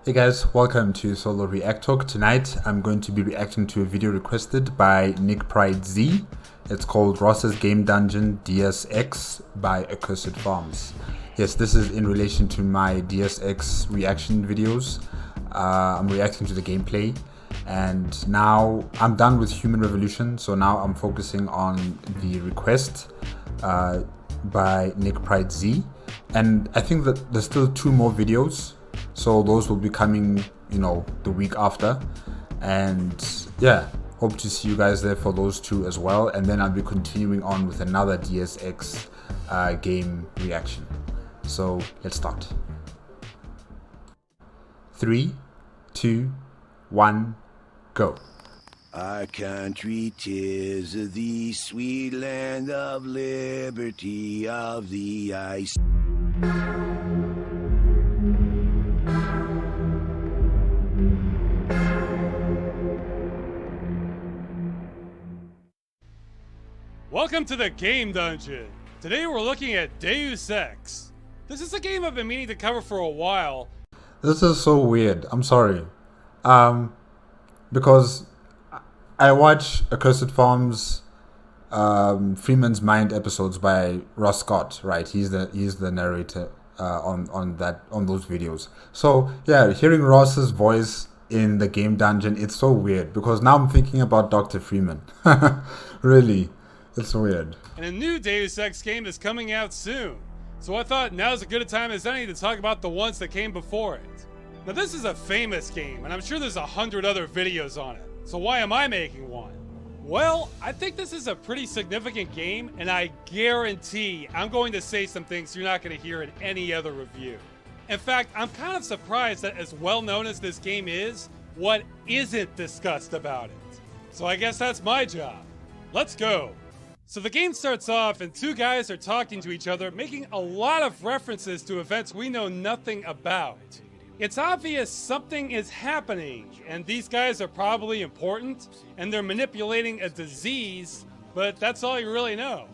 Hey guys, welcome to Solo ReacTalk. Tonight I'm going to be reacting to a video requested by Nick Pride Z. It's called Ross's Game Dungeon Deus Ex by Accursed Farms. Yes, this is in relation to my Deus Ex reaction videos. I'm reacting to the gameplay, and now I'm done with Human Revolution, so now I'm focusing on the request by Nick Pride Z. And I think that there's still 2 more videos. So those will be coming, the week after. And yeah, hope to see you guys there for those 2 as well. And then I'll be continuing on with another Deus Ex game reaction. So let's start. 3, 2, 1, go. Our country 'tis the sweet land of liberty, of the ice. Welcome to the Game Dungeon. Today we're looking at Deus Ex. This is a game I've been meaning to cover for a while. This is so weird. I'm sorry. Because I watch Accursed Farms Freeman's Mind episodes by Ross Scott, right? He's the narrator on those videos. So yeah, hearing Ross's voice in the Game Dungeon, it's so weird because now I'm thinking about Dr. Freeman. Really. It's weird. And a new Deus Ex game is coming out soon. So I thought now's as good a time as any to talk about the ones that came before it. Now this is a famous game, and I'm sure there's 100 other videos on it. So why am I making one? Well, I think this is a pretty significant game, and I guarantee I'm going to say some things you're not going to hear in any other review. In fact, I'm kind of surprised that as well known as this game is, what isn't discussed about it. So I guess that's my job. Let's go. So the game starts off and 2 guys are talking to each other, making a lot of references to events we know nothing about. It's obvious something is happening, and these guys are probably important, and they're manipulating a disease, but that's all you really know.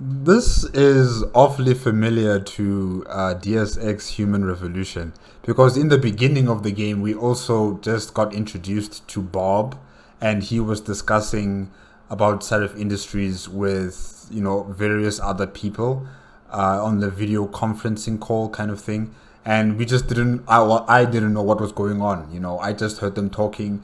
This is awfully familiar to Deus Ex Human Revolution, because in the beginning of the game we also just got introduced to Bob, and he was discussing about Serif Industries with various other people on the video conferencing call kind of thing, and we just I didn't know what was going on. I just heard them talking,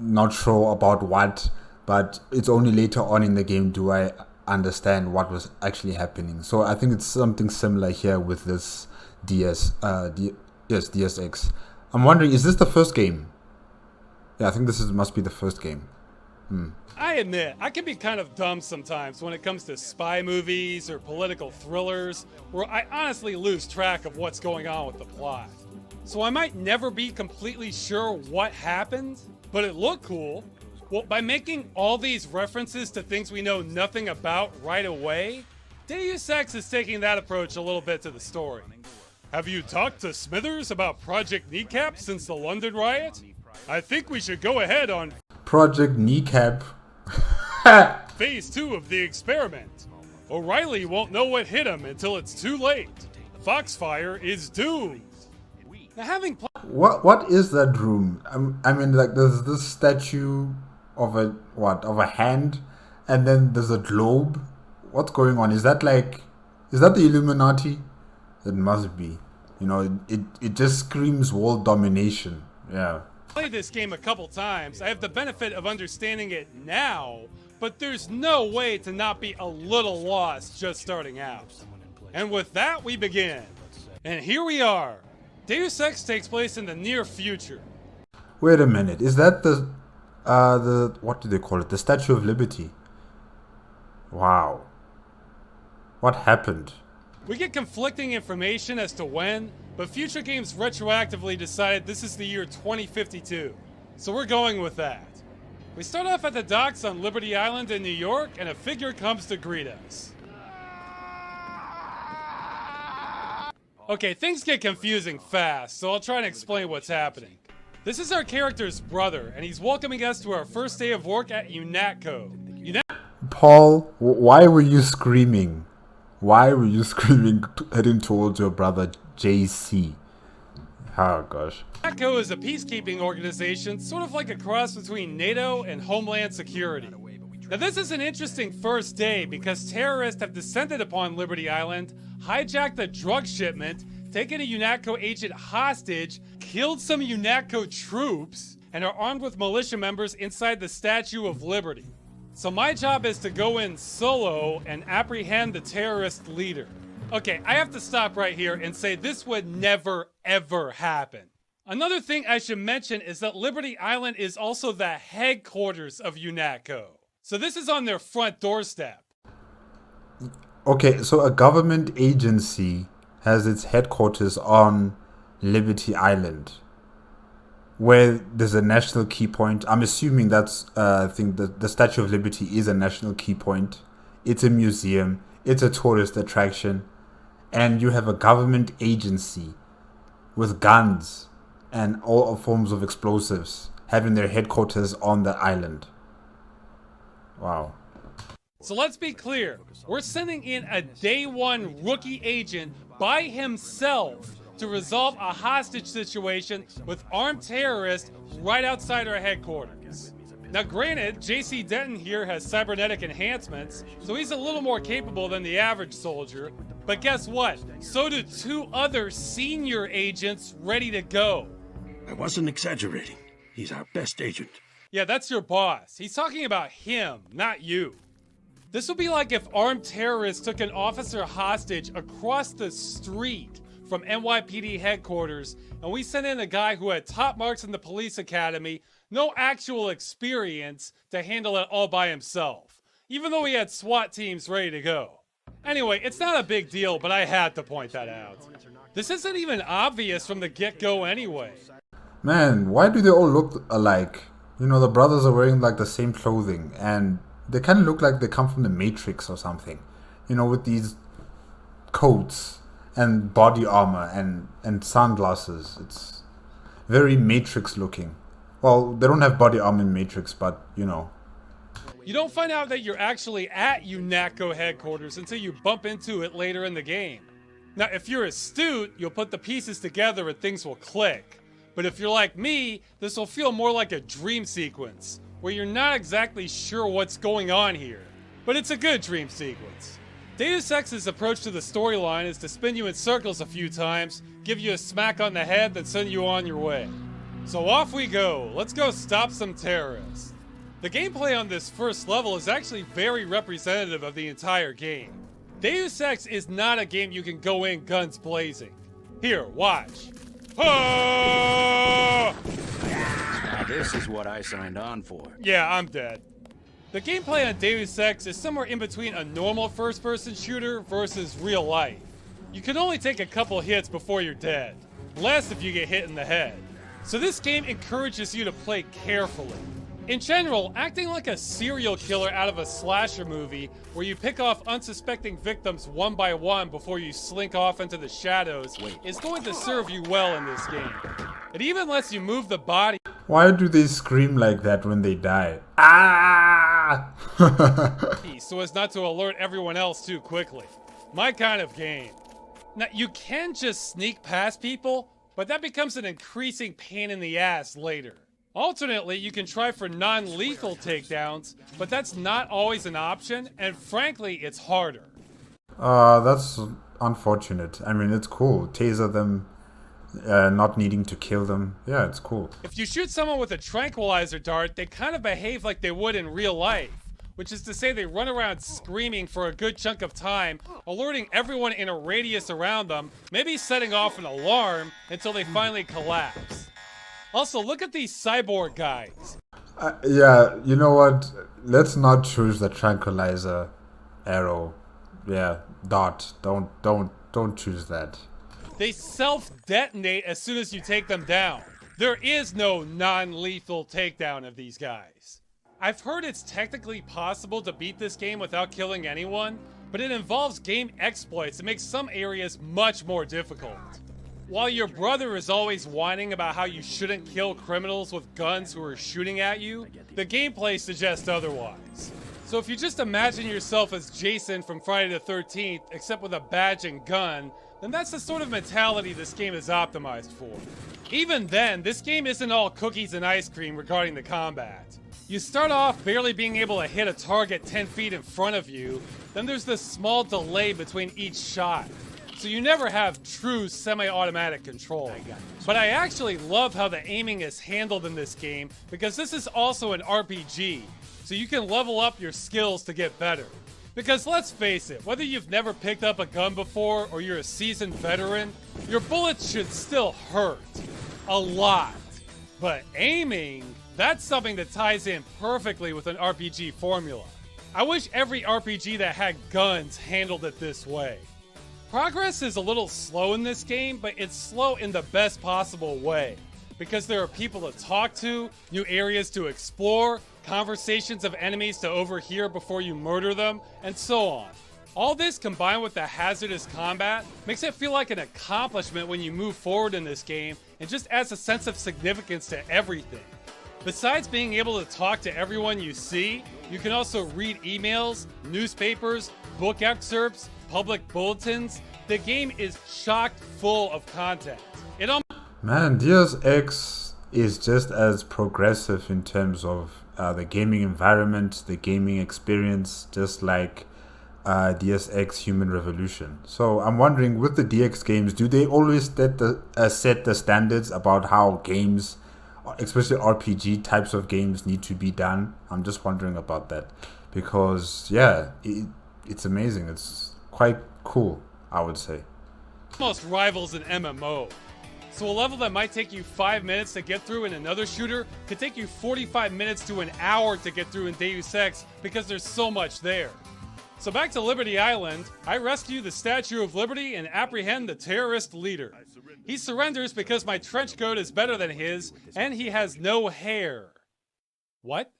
not sure about what, but it's only later on in the game do I understand what was actually happening. So I think it's something similar here with this Deus Ex. I'm wondering, is this the first game? Yeah, I think this must be the first game. I admit, I can be kind of dumb sometimes when it comes to spy movies or political thrillers, where I honestly lose track of what's going on with the plot. So I might never be completely sure what happened, but it looked cool. Well, by making all these references to things we know nothing about right away, Deus Ex is taking that approach a little bit to the story. Have you talked to Smithers about Project Kneecap since the London riot? I think we should go ahead on Project Kneecap. Phase 2 of the experiment. O'Reilly won't know what hit him until it's too late. Foxfire is doomed. Now What is that room? I mean, like, there's this statue of a hand, and then there's a globe. What's going on? Is that the Illuminati? It must be. It just screams world domination. Yeah. Played this game a couple times. I have the benefit of understanding it now, but there's no way to not be a little lost just starting out. And with that, we begin. And here we are. Deus Ex takes place in the near future. Wait a minute. Is that the what do they call it? The Statue of Liberty. Wow. What happened? We get conflicting information as to when, but Future Games retroactively decided this is the year 2052. So we're going with that. We start off at the docks on Liberty Island in New York, and a figure comes to greet us. Okay, things get confusing fast, so I'll try and explain what's happening. This is our character's brother, and he's welcoming us to our first day of work at UNATCO. Paul, why were you screaming? Why were you screaming heading towards your brother JC? Oh gosh. UNATCO is a peacekeeping organization, sort of like a cross between NATO and Homeland Security. Now this is an interesting first day because terrorists have descended upon Liberty Island, hijacked a drug shipment, taken a UNATCO agent hostage, killed some UNATCO troops, and are armed with militia members inside the Statue of Liberty. So my job is to go in solo and apprehend the terrorist leader. Okay, I have to stop right here and say this would never ever happen. Another thing I should mention is that Liberty Island is also the headquarters of UNATCO. So this is on their front doorstep. Okay, so a government agency has its headquarters on Liberty Island, where there's a national key point. I'm assuming that's, I think the Statue of Liberty is a national key point. It's a museum. It's a tourist attraction. And you have a government agency with guns and all forms of explosives having their headquarters on the island. Wow. So let's be clear. We're sending in a day one rookie agent by himself to resolve a hostage situation with armed terrorists right outside our headquarters. Now granted, JC Denton here has cybernetic enhancements, so he's a little more capable than the average soldier, but guess what? So do two other senior agents ready to go. I wasn't exaggerating. He's our best agent. Yeah, that's your boss. He's talking about him, not you. This would be like if armed terrorists took an officer hostage across the street from NYPD headquarters, and we sent in a guy who had top marks in the police academy, no actual experience, to handle it all by himself, even though he had SWAT teams ready to go. Anyway, it's not a big deal, but I had to point that out. This isn't even obvious from the get-go anyway. Man, why do they all look alike? You know, the brothers are wearing like the same clothing, and they kind of look like they come from the Matrix or something. You know, with these coats and body armor and sunglasses. It's very Matrix looking. Well, they don't have body armor in Matrix, but you know. You don't find out that you're actually at UNATCO headquarters until you bump into it later in the game. Now, if you're astute, you'll put the pieces together and things will click. But if you're like me, this will feel more like a dream sequence, where you're not exactly sure what's going on here. But it's a good dream sequence. Deus Ex's approach to the storyline is to spin you in circles a few times, give you a smack on the head, then send you on your way. So off we go. Let's go stop some terrorists. The gameplay on this first level is actually very representative of the entire game. Deus Ex is not a game you can go in guns blazing. Here, watch. Ah! Now this is what I signed on for. Yeah, I'm dead. The gameplay on Deus Ex is somewhere in between a normal first-person shooter versus real life. You can only take a couple hits before you're dead, less if you get hit in the head. So this game encourages you to play carefully. In general, acting like a serial killer out of a slasher movie where you pick off unsuspecting victims one by one before you slink off into the shadows is going to serve you well in this game. It even lets you move the body. Why do they scream like that when they die? Ah! So as not to alert everyone else too quickly. My kind of game. Now, you can just sneak past people, but that becomes an increasing pain in the ass later. Alternately, you can try for non-lethal takedowns, but that's not always an option, and frankly, it's harder. That's unfortunate. I mean, it's cool. Taser them, not needing to kill them. Yeah, it's cool. If you shoot someone with a tranquilizer dart, they kind of behave like they would in real life, which is to say they run around screaming for a good chunk of time, alerting everyone in a radius around them, maybe setting off an alarm until they finally collapse. Also, look at these cyborg guys. Yeah, you know what? Let's not choose the tranquilizer arrow. Yeah, dart. Don't choose that. They self-detonate as soon as you take them down. There is no non-lethal takedown of these guys. I've heard it's technically possible to beat this game without killing anyone, but it involves game exploits that make some areas much more difficult. While your brother is always whining about how you shouldn't kill criminals with guns who are shooting at you, the gameplay suggests otherwise. So if you just imagine yourself as Jason from Friday the 13th, except with a badge and gun, then that's the sort of mentality this game is optimized for. Even then, this game isn't all cookies and ice cream regarding the combat. You start off barely being able to hit a target 10 feet in front of you, then there's this small delay between each shot. So you never have true semi-automatic control. But I actually love how the aiming is handled in this game because this is also an RPG, so you can level up your skills to get better. Because let's face it, whether you've never picked up a gun before or you're a seasoned veteran, your bullets should still hurt. A lot. But aiming, that's something that ties in perfectly with an RPG formula. I wish every RPG that had guns handled it this way. Progress is a little slow in this game, but it's slow in the best possible way. Because there are people to talk to, new areas to explore, conversations of enemies to overhear before you murder them, and so on. All this combined with the hazardous combat makes it feel like an accomplishment when you move forward in this game and just adds a sense of significance to everything. Besides being able to talk to everyone you see, you can also read emails, newspapers, book excerpts, public bulletins. The game is chock full of content. Man, Deus Ex is just as progressive in terms of the gaming environment, the gaming experience, just like Deus Ex Human Revolution. So I'm wondering, with the DX games, do they always set the standards about how games, especially RPG types of games, need to be done? I'm just wondering about that because, yeah, it's amazing. It's quite cool, I would say. Almost rivals an MMO. So a level that might take you 5 minutes to get through in another shooter could take you 45 minutes to an hour to get through in Deus Ex because there's so much there. So back to Liberty Island, I rescue the Statue of Liberty and apprehend the terrorist leader. He surrenders because my trench coat is better than his, and he has no hair. What?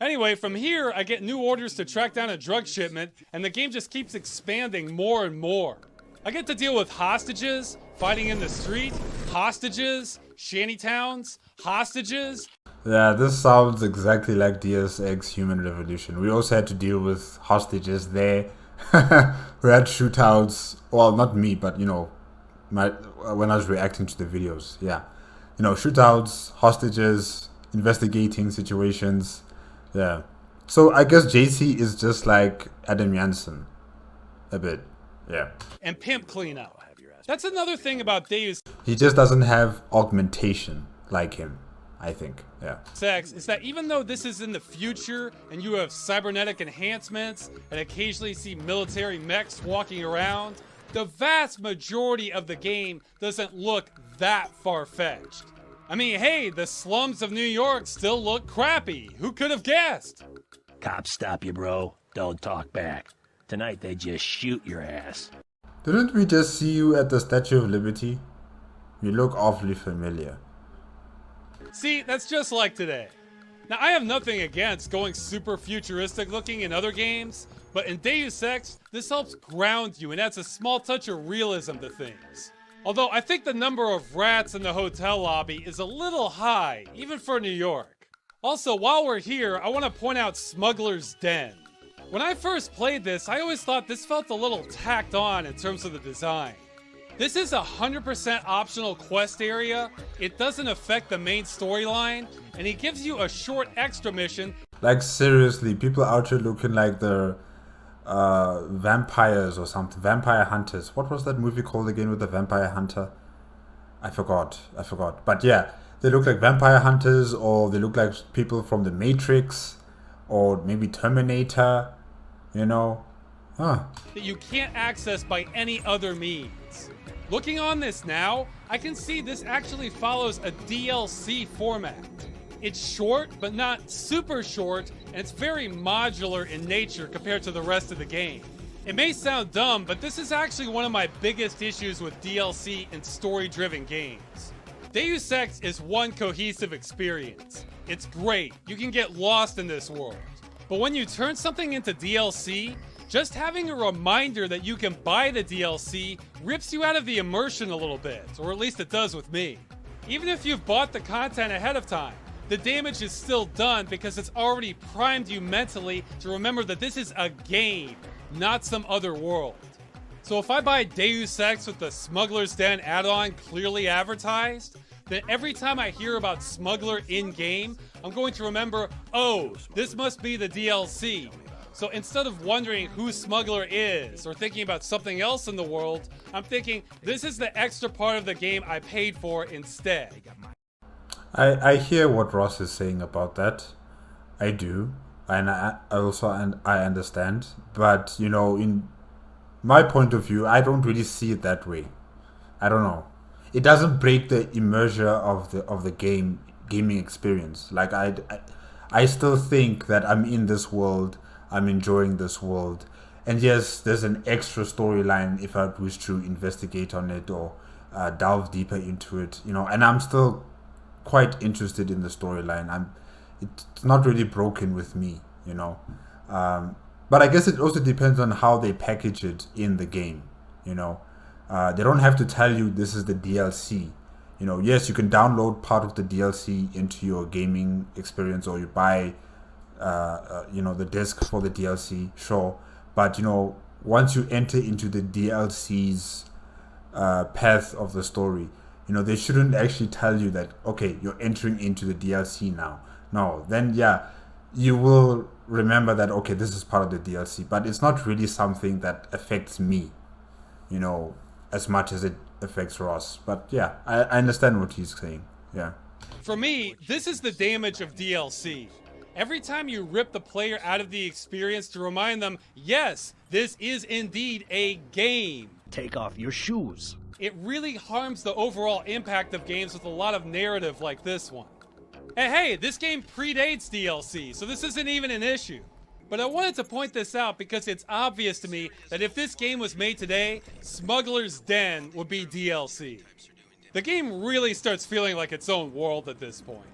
Anyway, from here, I get new orders to track down a drug shipment, and the game just keeps expanding more and more. I get to deal with hostages, fighting in the street, hostages, shantytowns, hostages. Yeah, this sounds exactly like Deus Ex Human Revolution. We also had to deal with hostages there. We had shootouts. Well, not me, but you know, when I was reacting to the videos. Yeah, you know, shootouts, hostages, investigating situations. Yeah. So I guess JC is just like Adam Jansen, a bit. Yeah. And pimp cleanup. That's another thing about Deus He just doesn't have augmentation like him, I think. Yeah. Ex is that even though this is in the future and you have cybernetic enhancements and occasionally see military mechs walking around, the vast majority of the game doesn't look that far-fetched. I mean, hey, the slums of New York still look crappy. Who could have guessed? Cops stop you, bro. Don't talk back. Tonight they just shoot your ass. Didn't we just see you at the Statue of Liberty? You look awfully familiar. See, that's just like today. Now, I have nothing against going super futuristic looking in other games, but in Deus Ex, this helps ground you and adds a small touch of realism to things. Although I think the number of rats in the hotel lobby is a little high, even for New York. Also, while we're here, I want to point out Smuggler's Den. When I first played this, I always thought this felt a little tacked on in terms of the design. This is a 100% optional quest area, it doesn't affect the main storyline, and it gives you a short extra mission. Like seriously, people out here looking like they're vampires or something. Vampire hunters. What was that movie called again with the vampire hunter? I forgot. But yeah, they look like vampire hunters, or they look like people from the Matrix, or maybe Terminator, you know. That you can't access by any other means. Looking on this now, I can see this actually follows a DLC format. It's short, but not super short, and it's very modular in nature compared to the rest of the game. It may sound dumb, but this is actually one of my biggest issues with DLC and story-driven games. Deus Ex is one cohesive experience. It's great, you can get lost in this world. But when you turn something into DLC, just having a reminder that you can buy the DLC rips you out of the immersion a little bit, or at least it does with me. Even if you've bought the content ahead of time, the damage is still done because it's already primed you mentally to remember that this is a game, not some other world. So if I buy Deus Ex with the Smuggler's Den add-on clearly advertised, then every time I hear about Smuggler in-game, I'm going to remember, oh, this must be the DLC. So instead of wondering who Smuggler is or thinking about something else in the world, I'm thinking this is the extra part of the game I paid for instead. I hear what Ross is saying about that. I do. And I understand. But, you know, in my point of view, I don't really see it that way. I don't know. It doesn't break the immersion of the gaming experience. Like I still think that I'm in this world. I'm enjoying this world. And yes, there's an extra storyline if I wish to investigate on it or delve deeper into it, you know. And I'm still quite interested in the storyline. It's not really broken with me, you know. But I guess it also depends on how they package it in the game, you know. They don't have to tell you this is the DLC. You know, yes, you can download part of the DLC into your gaming experience, or you buy you know, the disc for the DLC, sure. But, you know, once you enter into the DLC's path of the story, you know, they shouldn't actually tell you that, okay, you're entering into the DLC now. No, then, yeah, you will remember that, okay, this is part of the DLC. But it's not really something that affects me, you know, as much as it affects Ross. But, yeah, I understand what he's saying, yeah. For me, this is the damage of DLC. Every time you rip the player out of the experience to remind them, yes, this is indeed a game. Take off your shoes. It really harms the overall impact of games with a lot of narrative like this one. And hey, this game predates DLC, so this isn't even an issue. But I wanted to point this out because it's obvious to me that if this game was made today, Smuggler's Den would be DLC. The game really starts feeling like its own world at this point.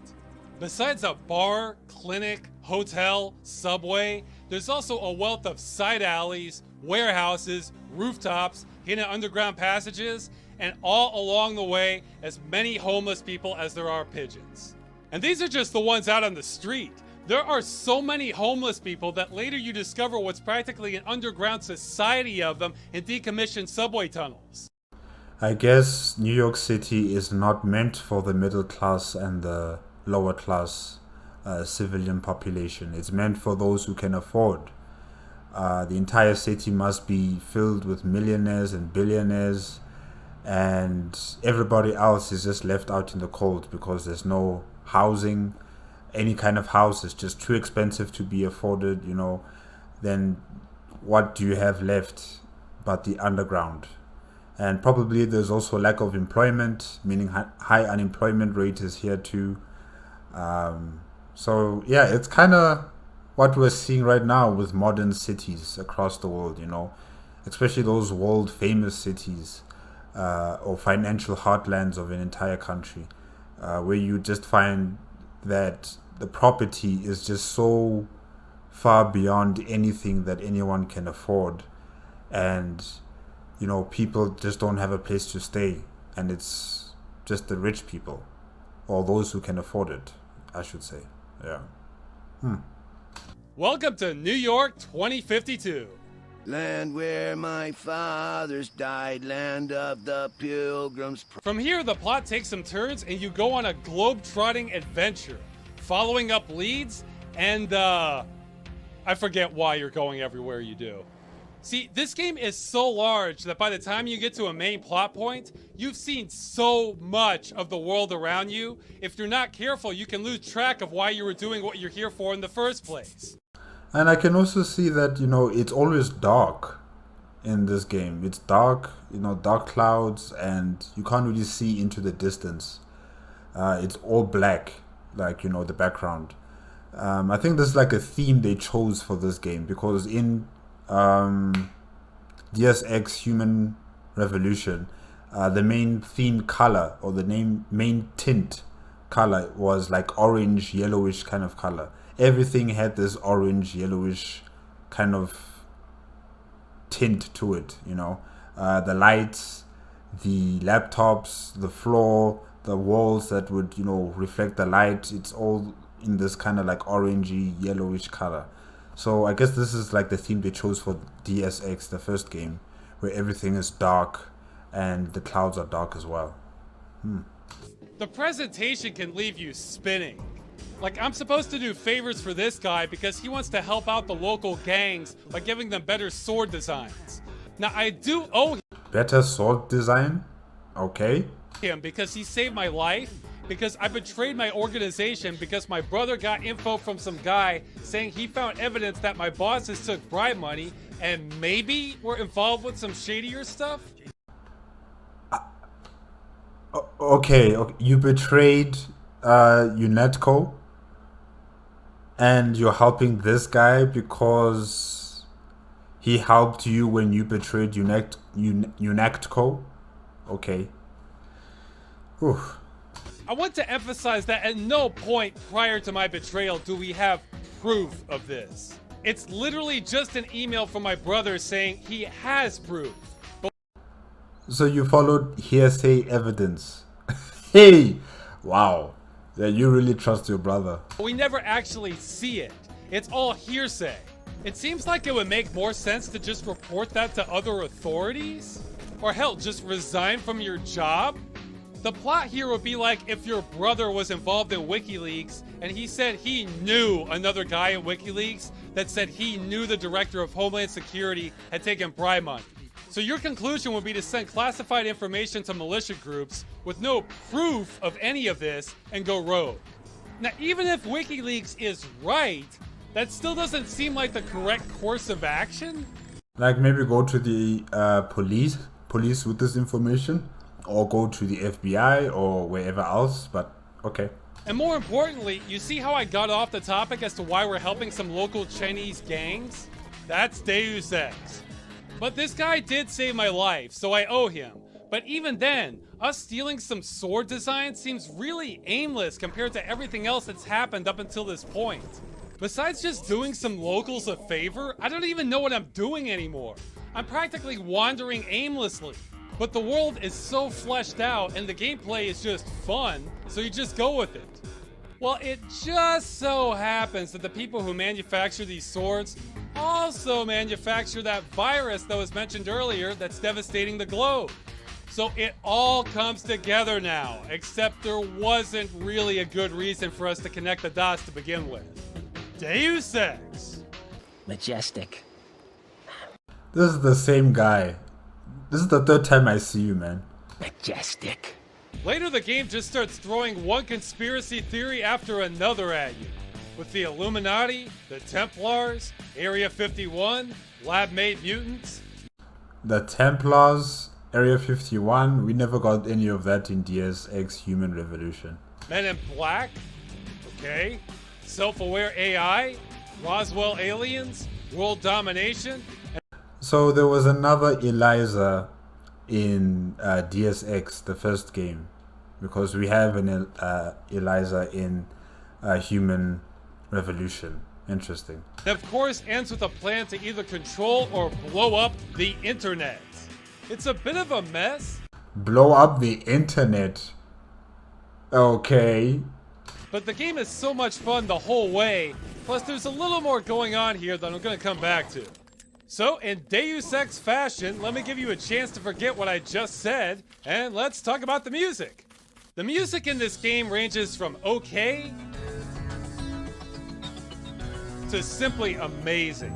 Besides a bar, clinic, hotel, subway, there's also a wealth of side alleys, warehouses, rooftops, hidden underground passages, and all along the way, as many homeless people as there are pigeons. And these are just the ones out on the street. There are so many homeless people that later you discover what's practically an underground society of them in decommissioned subway tunnels. I guess New York City is not meant for the middle class and the lower class civilian population. It's meant for those who can afford. The entire city must be filled with millionaires and billionaires, and everybody else is just left out in the cold because there's no housing. Any kind of house is just too expensive to be afforded, you know. Then what do you have left but the underground? And probably there's also lack of employment, meaning high unemployment rate is here too. So yeah, it's kind of what we're seeing right now with modern cities across the world, you know, especially those world famous cities or financial heartlands of an entire country, where you just find that the property is just so far beyond anything that anyone can afford, and you know, people just don't have a place to stay, and it's just the rich people or those who can afford it, I should say. Yeah. Welcome to New York 2052. Land where my fathers died, land of the pilgrims. From here, the plot takes some turns and you go on a globe-trotting adventure, following up leads, and I forget why you're going everywhere you do. See, this game is so large that by the time you get to a main plot point, you've seen so much of the world around you. If you're not careful, you can lose track of why you were doing what you're here for in the first place. And I can also see that, you know, it's always dark in this game. It's dark, you know, dark clouds, and you can't really see into the distance. It's all black, like, you know, the background. I think this is like a theme they chose for this game, because in Deus Ex Human Revolution, the main theme color, or the main tint color, was like orange, yellowish kind of color. Everything had this orange, yellowish kind of tint to it, you know. The lights, the laptops, the floor, the walls that would, you know, reflect the light, it's all in this kind of like orangey, yellowish color. So I guess this is like the theme they chose for Deus Ex, the first game, where everything is dark and the clouds are dark as well. The presentation can leave you spinning. Like, I'm supposed to do favors for this guy because he wants to help out the local gangs by giving them better sword designs. Now, I do owe Better sword design? Okay. him because he saved my life, because I betrayed my organization, because my brother got info from some guy saying he found evidence that my bosses took bribe money and maybe were involved with some shadier stuff. Okay, you betrayed UNETCO and you're helping this guy because he helped you when you betrayed UNETCO? Okay. Oof. I want to emphasize that at no point prior to my betrayal do we have proof of this. It's literally just an email from my brother saying he has proof. So you followed hearsay evidence. Hey! Wow. Yeah, you really trust your brother. We never actually see it. It's all hearsay. It seems like it would make more sense to just report that to other authorities? Or hell, just resign from your job? The plot here would be like if your brother was involved in WikiLeaks and he said he knew another guy in WikiLeaks that said he knew the director of Homeland Security had taken bribe money. So your conclusion would be to send classified information to militia groups with no proof of any of this and go rogue. Now, even if WikiLeaks is right, that still doesn't seem like the correct course of action. Like maybe go to the police with this information, or go to the FBI or wherever else, but okay. And more importantly, you see how I got off the topic as to why we're helping some local Chinese gangs? That's Deus Ex. But this guy did save my life, so I owe him. But even then, us stealing some sword design seems really aimless compared to everything else that's happened up until this point. Besides just doing some locals a favor, I don't even know what I'm doing anymore. I'm practically wandering aimlessly. But the world is so fleshed out and the gameplay is just fun, so you just go with it. Well, it just so happens that the people who manufacture these swords also manufacture that virus that was mentioned earlier that's devastating the globe. So it all comes together now, except there wasn't really a good reason for us to connect the dots to begin with. Deus Ex. Majestic. This is the same guy. This is the third time I see you, man. Majestic. Later, the game just starts throwing one conspiracy theory after another at you. With the Illuminati, the Templars, Area 51, lab-made mutants. The Templars, Area 51, we never got any of that in Deus Ex Human Revolution. Men in Black, okay. Self-aware AI, Roswell aliens, world domination. So there was another Eliza in Deus Ex, the first game, because we have an Eliza in Human Revolution. Interesting. And of course, ends with a plan to either control or blow up the internet. It's a bit of a mess. Blow up the internet. Okay. But the game is so much fun the whole way. Plus, there's a little more going on here that I'm going to come back to. So, in Deus Ex fashion, let me give you a chance to forget what I just said, and let's talk about the music. The music in this game ranges from okay to simply amazing.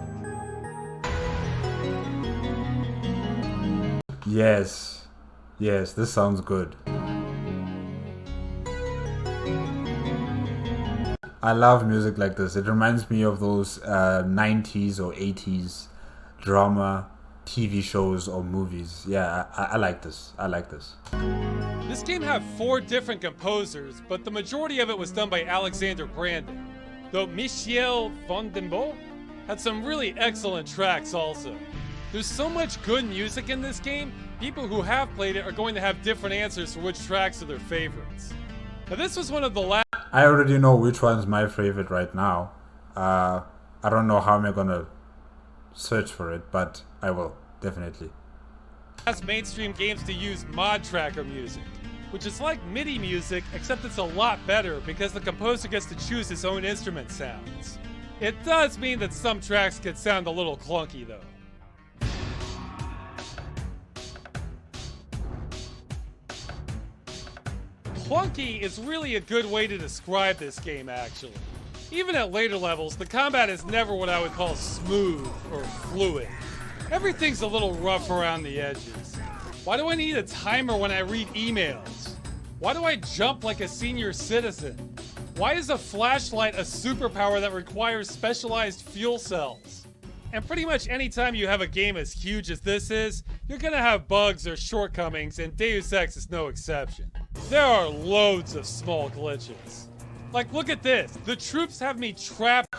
Yes. Yes, this sounds good. I love music like this. It reminds me of those 90s or 80s drama TV shows or movies. Yeah, I like this. I like this. This game had 4 different composers, but the majority of it was done by Alexander Brandon. Though Michel Vondenbo had some really excellent tracks also. There's so much good music in this game, people who have played it are going to have different answers for which tracks are their favorites. Now this was one of the last... I already know which one's my favorite right now. I don't know how I'm gonna search for it, but I will, definitely. mainstream games to use mod tracker music, which is like MIDI music, except it's a lot better because the composer gets to choose his own instrument sounds. It does mean that some tracks could sound a little clunky though. Clunky is really a good way to describe this game, actually. Even at later levels, the combat is never what I would call smooth or fluid. Everything's a little rough around the edges. Why do I need a timer when I read emails? Why do I jump like a senior citizen? Why is a flashlight a superpower that requires specialized fuel cells? And pretty much anytime you have a game as huge as this is, you're gonna have bugs or shortcomings, and Deus Ex is no exception. There are loads of small glitches. Like, look at this. The troops have me trapped.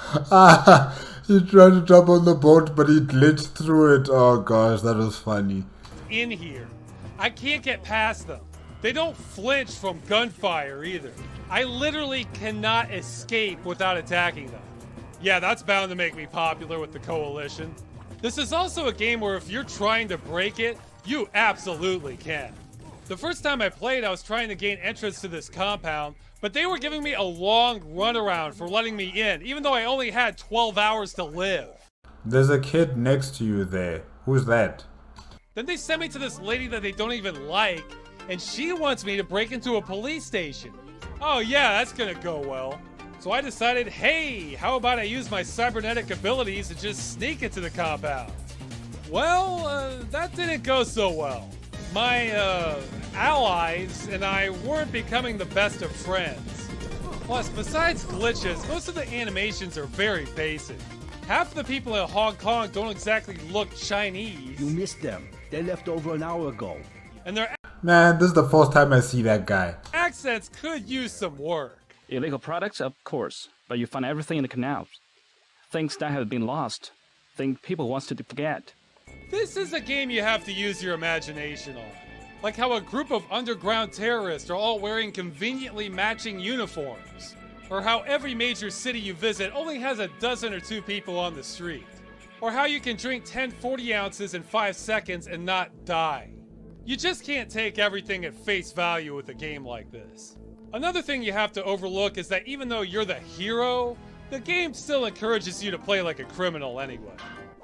He tried to jump on the boat, but he glitched through it. Oh gosh, that was funny. In here. I can't get past them. They don't flinch from gunfire either. I literally cannot escape without attacking them. Yeah, that's bound to make me popular with the Coalition. This is also a game where if you're trying to break it, you absolutely can. The first time I played, I was trying to gain entrance to this compound, but they were giving me a long runaround for letting me in, even though I only had 12 hours to live. There's a kid next to you there. Who's that? Then they sent me to this lady that they don't even like, and she wants me to break into a police station. Oh yeah, that's gonna go well. So I decided, hey, how about I use my cybernetic abilities to just sneak into the compound? Well, that didn't go so well. My, allies and I weren't becoming the best of friends. Plus, besides glitches, most of the animations are very basic. Half the people in Hong Kong don't exactly look Chinese. You missed them. They left over an hour ago. And their Man, this is the first time I see that guy. accents could use some work. Illegal products, of course, but you find everything in the canals. Things that have been lost. Things people want to forget. This is a game you have to use your imagination on. Like how a group of underground terrorists are all wearing conveniently matching uniforms. Or how every major city you visit only has a dozen or two people on the street. Or how you can drink 10 40 ounces in 5 seconds and not die. You just can't take everything at face value with a game like this. Another thing you have to overlook is that even though you're the hero, the game still encourages you to play like a criminal anyway.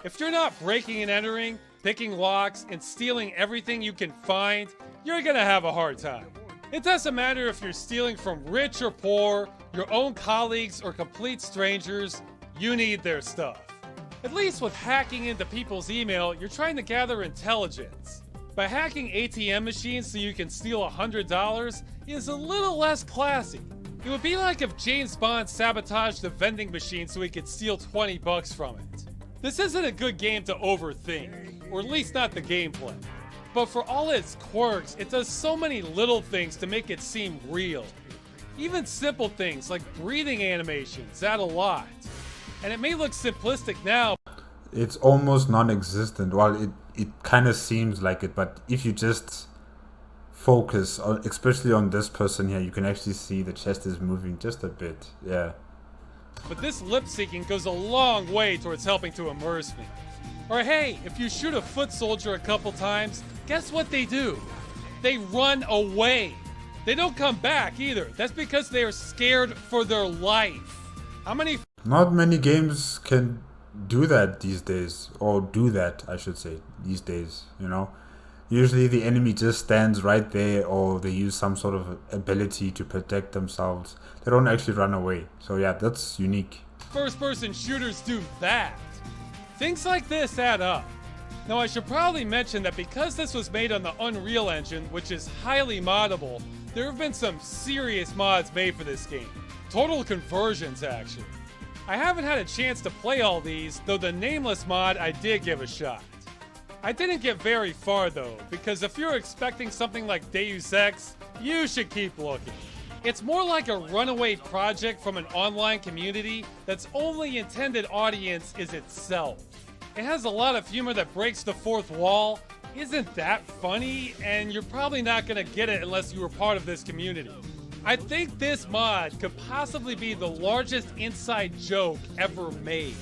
If you're not breaking and entering, picking locks, and stealing everything you can find, you're gonna have a hard time. It doesn't matter if you're stealing from rich or poor, your own colleagues or complete strangers, you need their stuff. At least with hacking into people's email, you're trying to gather intelligence. By hacking ATM machines so you can steal $100 is a little less classy. It would be like if James Bond sabotaged the vending machine so he could steal 20 bucks from it. This isn't a good game to overthink, or at least not the gameplay. But for all its quirks, it does so many little things to make it seem real. Even simple things like breathing animations add a lot. And it may look simplistic now. It's almost non-existent. Well, it kind of seems like it, but if you just focus, on, especially on this person here, you can actually see the chest is moving just a bit. Yeah. But this lip syncing goes a long way towards helping to immerse me. Or hey, if you shoot a foot soldier a couple times, guess what they do? They run away. They don't come back either. That's because they are scared for their life. How many... Not many games can do that these days, or do that, I should say, these days, you know? Usually the enemy just stands right there, or they use some sort of ability to protect themselves. They don't actually run away. So yeah, that's unique. First-person shooters do that. Things like this add up. Now I should probably mention that because this was made on the Unreal Engine, which is highly moddable, there have been some serious mods made for this game. Total conversions, actually. I haven't had a chance to play all these, though the Nameless mod I did give a shot. I didn't get very far though, because if you're expecting something like Deus Ex, you should keep looking. It's more like a runaway project from an online community that's only intended audience is itself. It has a lot of humor that breaks the fourth wall, isn't that funny, and you're probably not gonna get it unless you were part of this community. I think this mod could possibly be the largest inside joke ever made.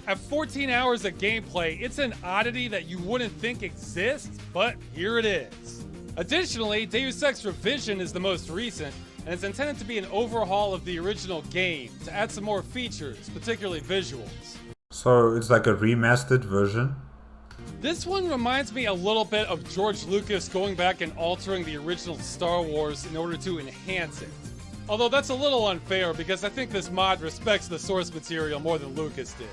At 14 hours of gameplay, it's an oddity that you wouldn't think exists, but here it is. Additionally, Deus Ex Revision is the most recent, and it's intended to be an overhaul of the original game to add some more features, particularly visuals. So it's like a remastered version? This one reminds me a little bit of George Lucas going back and altering the original Star Wars in order to enhance it. Although that's a little unfair because I think this mod respects the source material more than Lucas did.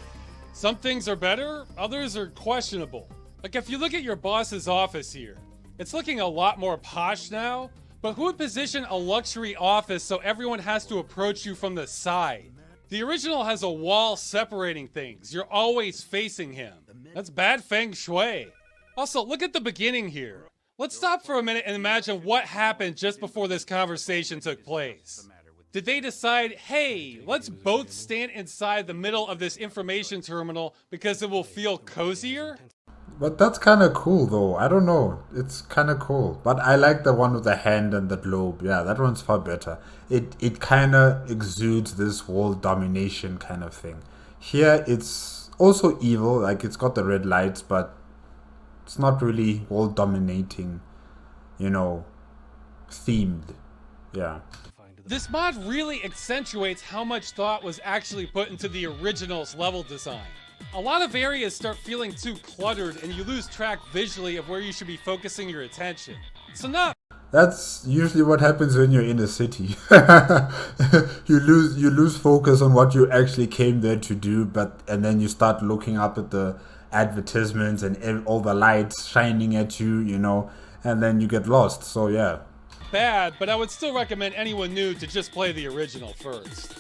Some things are better, others are questionable. Like if you look at your boss's office here, it's looking a lot more posh now, but who would position a luxury office so everyone has to approach you from the side? The original has a wall separating things. You're always facing him. That's bad feng shui. Also, look at the beginning here. Let's stop for a minute and imagine what happened just before this conversation took place. Did they decide, hey, let's both stand inside the middle of this information terminal because it will feel cozier? But that's kind of cool though. I don't know. It's kind of cool. But I like the one with the hand and the globe. Yeah, that one's far better. It kind of exudes this world domination kind of thing. Here it's also evil. Like it's got the red lights, but it's not really world dominating, you know, themed. Yeah. This mod really accentuates how much thought was actually put into the original's level design. A lot of areas start feeling too cluttered and you lose track visually of where you should be focusing your attention. That's usually what happens when you're in a city. you lose focus on what you actually came there to do, and then you start looking up at the advertisements and all the lights shining at you, you know, and then you get lost. So yeah. Bad, but I would still recommend anyone new to just play the original first.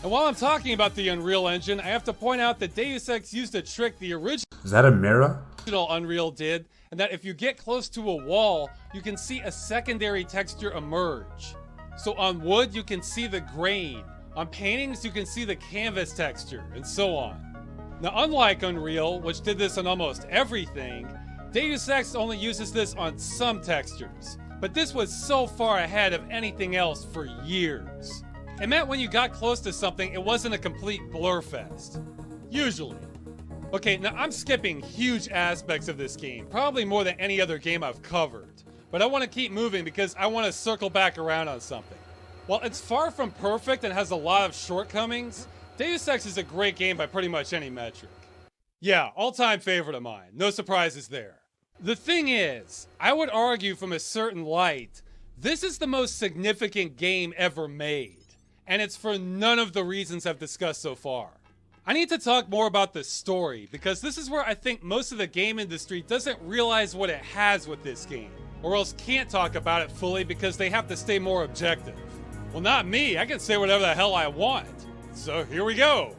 And while I'm talking about the Unreal Engine, I have to point out that Deus Ex used a trick the original Is that a mirror? Unreal did, and that if you get close to a wall, you can see a secondary texture emerge. So on wood, you can see the grain. On paintings, you can see the canvas texture, and so on. Now, unlike Unreal, which did this on almost everything, Deus Ex only uses this on some textures. But this was so far ahead of anything else for years. It meant when you got close to something, it wasn't a complete blur fest. Usually. Okay, now I'm skipping huge aspects of this game, probably more than any other game I've covered. But I want to keep moving because I want to circle back around on something. While it's far from perfect and has a lot of shortcomings, Deus Ex is a great game by pretty much any metric. Yeah, all-time favorite of mine. No surprises there. The thing is, I would argue from a certain light, this is the most significant game ever made. And it's for none of the reasons I've discussed so far. I need to talk more about the story, because this is where I think most of the game industry doesn't realize what it has with this game, or else can't talk about it fully because they have to stay more objective. Well, not me, I can say whatever the hell I want. So here we go.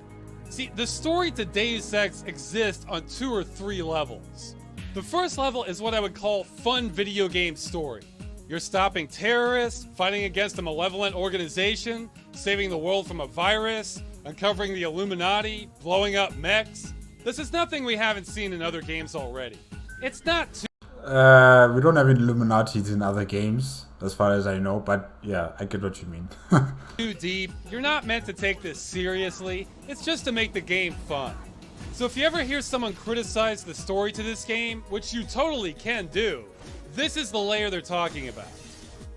See, the story to Deus Ex exists on 2 or 3 levels. The first level is what I would call fun video game story. You're stopping terrorists, fighting against a malevolent organization, saving the world from a virus, uncovering the Illuminati, blowing up mechs. This is nothing we haven't seen in other games already. It's not too... We don't have Illuminatis in other games, as far as I know, but yeah, I get what you mean. too deep. You're not meant to take this seriously. It's just to make the game fun. So if you ever hear someone criticize the story to this game, which you totally can do, this is the layer they're talking about.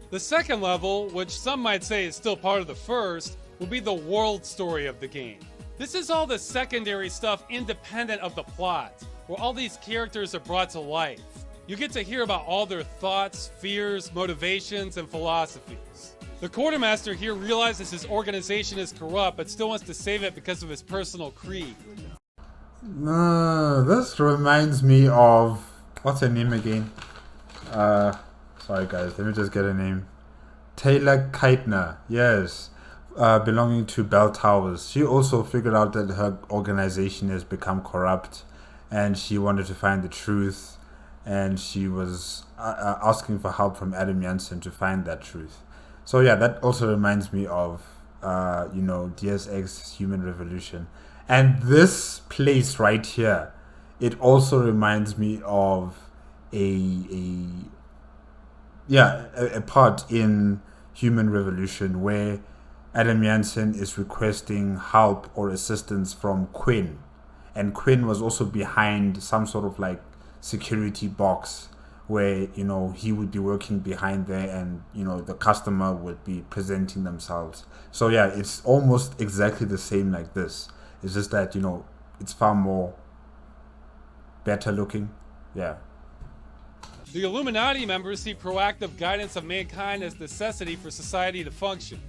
The second level, which some might say is still part of the first, will be the world story of the game. This is all the secondary stuff independent of the plot, where all these characters are brought to life. You get to hear about all their thoughts, fears, motivations, and philosophies. The quartermaster here realizes his organization is corrupt, but still wants to save it because of his personal creed. This reminds me of... What's her name again? Sorry guys, let me just get a name. Taylor Keitner, yes. Belonging to Bell Towers. She also figured out that her organization has become corrupt and she wanted to find the truth, and she was asking for help from Adam Jansen to find that truth. So yeah, that also reminds me of you know, Deus Ex Human Revolution. And this place right here, it also reminds me of a part in Human Revolution where Adam Jansen is requesting help or assistance from Quinn, and Quinn was also behind some sort of like security box where, you know, he would be working behind there, and, you know, the customer would be presenting themselves. So yeah, it's almost exactly the same like this. It's just that, you know, it's far more better looking, Yeah. The Illuminati members see proactive guidance of mankind as necessity for society to function.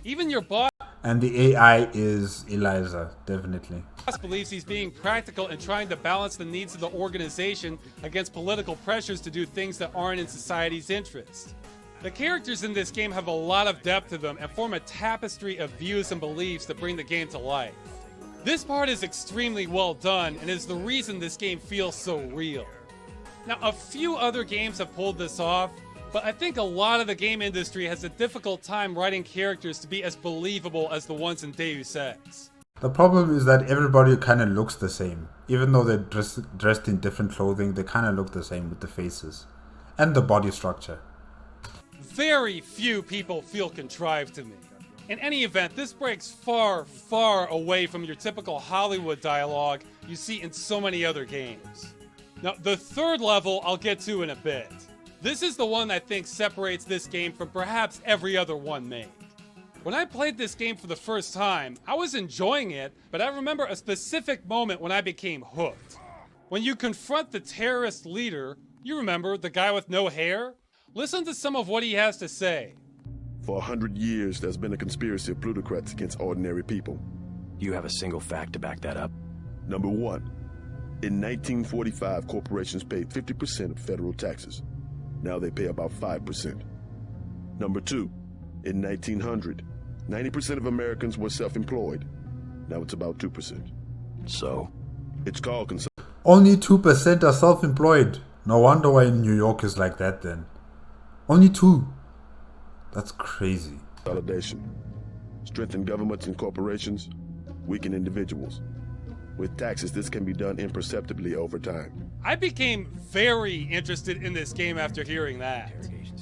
Even your boss And the AI is Eliza, definitely. believes he's being practical and trying to balance the needs of the organization against political pressures to do things that aren't in society's interest. The characters in this game have a lot of depth to them and form a tapestry of views and beliefs that bring the game to life. This part is extremely well done and is the reason this game feels so real. Now, a few other games have pulled this off, but I think a lot of the game industry has a difficult time writing characters to be as believable as the ones in Deus Ex. The problem is that everybody kind of looks the same. Even though they're dressed in different clothing, they kind of look the same with the faces. And the body structure. Very few people feel contrived to me. In any event, this breaks far, far away from your typical Hollywood dialogue you see in so many other games. Now, the third level I'll get to in a bit. This is the one I think separates this game from perhaps every other one made. When I played this game for the first time, I was enjoying it, but I remember a specific moment when I became hooked. When you confront the terrorist leader, you remember, the guy with no hair? Listen to some of what he has to say. For 100 years, there's been a conspiracy of plutocrats against ordinary people. Do you have a single fact to back that up? Number one, in 1945, corporations paid 50% of federal taxes. Now they pay about 5%. Number two, in 1900, 90% of Americans were self-employed. Now it's about 2%. So? It's called Only 2% are self-employed. No wonder why New York is like that then. Only 2. That's crazy. consolidation. Strengthen governments and corporations, weaken individuals. With taxes, this can be done imperceptibly over time. I became very interested in this game after hearing that.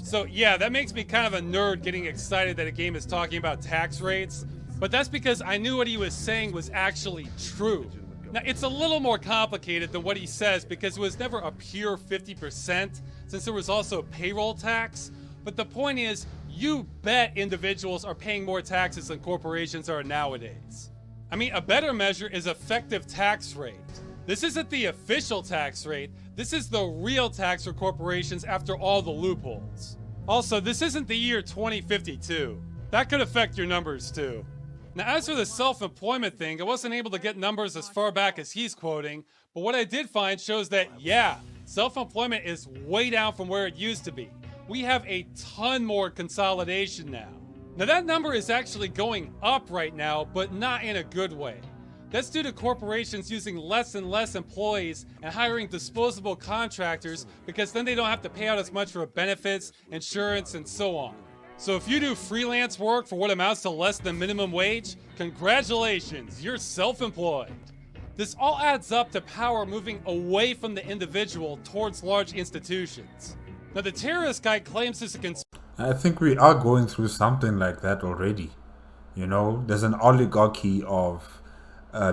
So yeah, that makes me kind of a nerd getting excited that a game is talking about tax rates, but that's because I knew what he was saying was actually true. Now, it's a little more complicated than what he says because it was never a pure 50%, since there was also payroll tax, but the point is, you bet individuals are paying more taxes than corporations are nowadays. I mean, a better measure is effective tax rate. This isn't the official tax rate, this is the real tax for corporations after all the loopholes. Also, this isn't the year 2052. That could affect your numbers too. Now, as for the self-employment thing, I wasn't able to get numbers as far back as he's quoting, but what I did find shows that, yeah, self-employment is way down from where it used to be. We have a ton more consolidation now. Now, that number is actually going up right now, but not in a good way. That's due to corporations using less and less employees and hiring disposable contractors because then they don't have to pay out as much for benefits, insurance, and so on. So if you do freelance work for what amounts to less than minimum wage, congratulations, you're self-employed. This all adds up to power moving away from the individual towards large institutions. Now, the terrorist guy claims this is I think we are going through something like that already. You know, there's an oligarchy of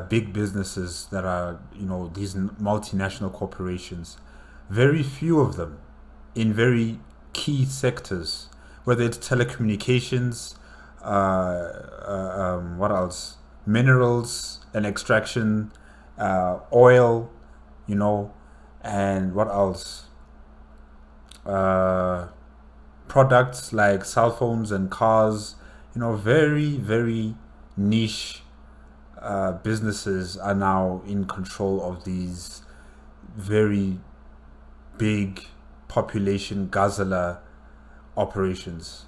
big businesses that are, you know, these multinational corporations. Very few of them in very key sectors, whether it's telecommunications, what else? Minerals and extraction, oil, you know, and what else? Products like cell phones and cars, you know, very, very niche businesses are now in control of these very big population guzzler operations.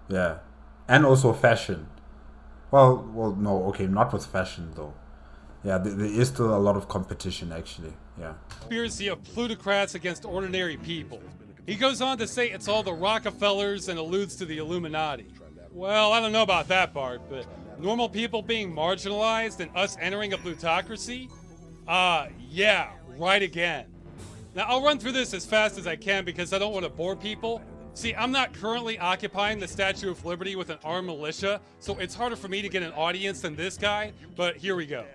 Yeah. And also fashion. Well, no, okay, not with fashion though. Yeah, there is still a lot of competition actually. Yeah. conspiracy of plutocrats against ordinary people. He goes on to say it's all the Rockefellers and alludes to the Illuminati. Well, I don't know about that part, but normal people being marginalized and us entering a plutocracy? Yeah, right again. Now, I'll run through this as fast as I can because I don't want to bore people. See, I'm not currently occupying the Statue of Liberty with an armed militia, so it's harder for me to get an audience than this guy, but here we go.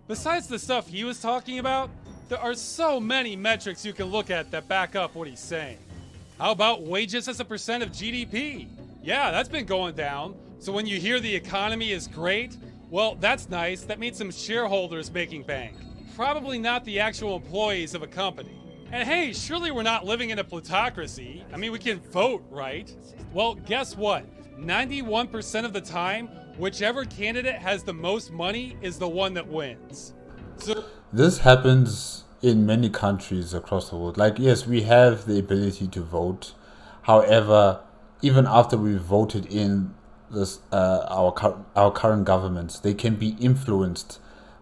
Besides the stuff he was talking about, there are so many metrics you can look at that back up what he's saying. How about wages as a percent of GDP? Yeah, that's been going down. So when you hear the economy is great, well, that's nice. That means some shareholders making bank. Probably not the actual employees of a company. And hey, surely we're not living in a plutocracy. I mean, we can vote, right? Well, guess what? 91% of the time, whichever candidate has the most money is the one that wins. So this happens in many countries across the world. Like, yes, we have the ability to vote. However, even after we've voted in this, our current governments, they can be influenced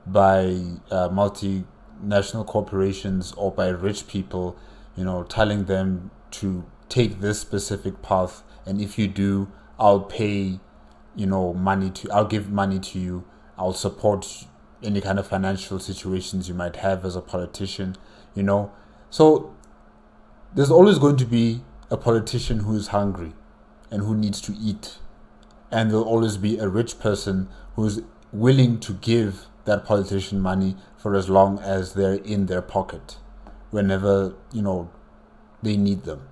by multinational corporations or by rich people, telling them to take this specific path. And if you do, I'll pay, I'll give money to you. I'll support any kind of financial situations you might have as a politician, So there's always going to be a politician who is hungry and who needs to eat. And there'll always be a rich person who's willing to give that politician money for as long as they're in their pocket, whenever, they need them.